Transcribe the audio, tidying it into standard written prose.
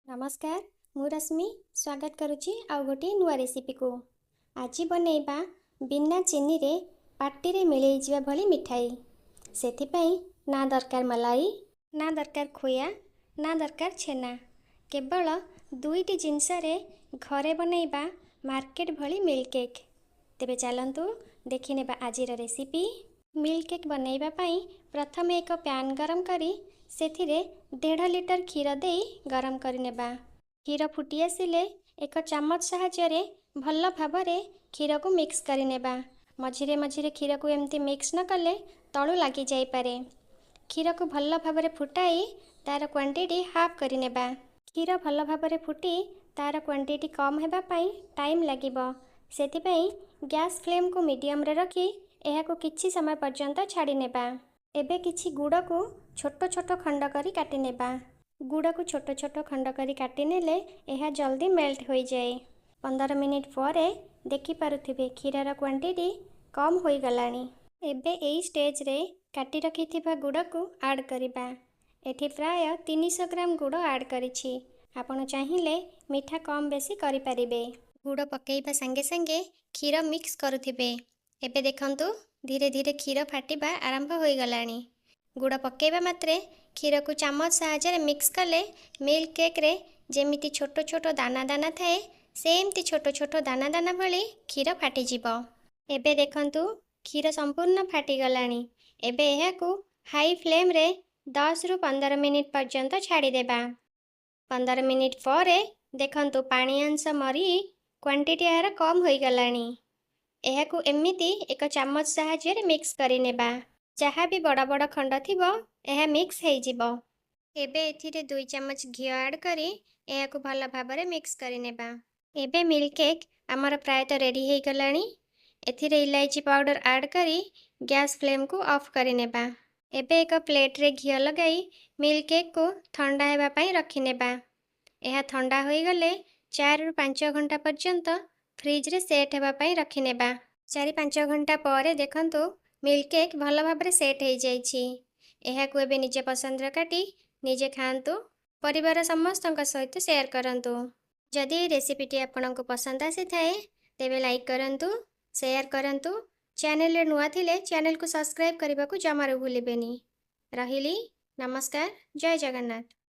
नमस्कार मु रश्मि स्वागत करुच्ची आउ गोटे नुआ रेसिपी को। आज बनैबा बिना चीनी रे पार्टी रे मिलै जिवा भली मिठाई। सेथिपाई ना दरकार मलाई ना दरकार खोया ना दरकार छेना, केवल दुईटी जिनस रे घरे बनैबा मार्केट भली मिल्क केक। तेबे चलंतु देखि नेबा आजिर रेसिपी। मिल्क केक बनैबा पाई प्रथमे एक पैन गरम करी सेथिरे 1.5 लिटर क्षीर दे गरम करिनेबा। क्षीर फुटी आसिले एक चामच साहाय्य भल भावरे क्षीर को मिक्स करिनेबा। मझिरे मझिरे क्षीर को एमती मिक्स न कले तळु लागी जाई पारे। क्षीर को भल भावरे फुटाई तार क्वांटिटी हाफ करिनेबा। क्षीर भल भावरे फुटी तार क्वांटिटी कम हेबा पाई टाइम लागिबो। सेथिपाई गैस फ्लेम को मीडियम रे रखी एहाको किछि समय पर्यंत छाड़ी नेबा। एबे किछि गुड़ को छोट छोट खंड करी काटी नेबा। गुड़ को छोट छोट खंड करी काटी नेले एहा जल्दी मेल्ट हो जाए। 15 मिनिट परे देखि पारुथिबे क्षीरर क्वांटिटी कम होई गलानी। एबे एई स्टेज रे काटी रखिथिबा गुड़ को ऐड करिबा। एठी प्राय 300 ग्राम गुड़ ऐड करिछि। आपण चाहिले मीठा कम बेसी करि परिबे। गुड़ पकेइबा संगे संगे क्षीर मिक्स करुथिबे। एबे देखंतु धीरे धीरे क्षीर फाटिबा आरंभ होई गलानी। गुड़ पकेइबा मात्रे क्षीर को चामच साहाय्य मिक्स कले मिल्क केक रे जेमिति छोट छोट दाना दाना थाए सेमती छोट छोट दाना दाना भली क्षीर फाटी जिवो। एबे देखंतु क्षीर संपूर्ण फाटी गलानी। एबे एहाकू हाई फ्लेम रे 10 रु 15 मिनिट पर्यंत छाड़ी देबा। 15 मिनिट परे देखंतु पानी अंश मरी क्वांटिटी यार कम होई गलानी। एहाकू एमिति एक चामच साहाय्य मिक्स करि नेबा। जहाँ भी बड़ बड़ खंड थिबो एहा मिक्स हेई जिवो। एबे एथिरे 2 चमच घी ऐड करी एहाकू भल भाबरे मिक्स करि नेबा। एबे मिल्क केक हमर प्रायत रेडी हेई गलानी। एथिरे इलायची पाउडर ऐड करी गैस फ्लेम को ऑफ करि नेबा। एबे एक प्लेट रे घी लगाई मिल्क केक को ठंडा हेबा पई रखि नेबा। एहा ठंडा होई गले 4 रु 5 घंटा पर्यंत फ्रिज रे सेट हेबा पई रखि नेबा। 4-5 घंटा परे देखंतु मिल्क केक भल भाबरे सेट हेई जाईछि। एहाकू एबे निजे पसंद रे काटी निजे खांतु, परिवार समस्तक सहित शेयर करंतु। जदि रेसिपीटी आपनको पसंद आसी थाए तेबे लाइक करंतु, शेयर करंतु। चैनल रे नुआ थिले चैनल को सब्सक्राइब करबा को जमारो भूलिबेनी। रहिली नमस्कार, जय जगन्नाथ।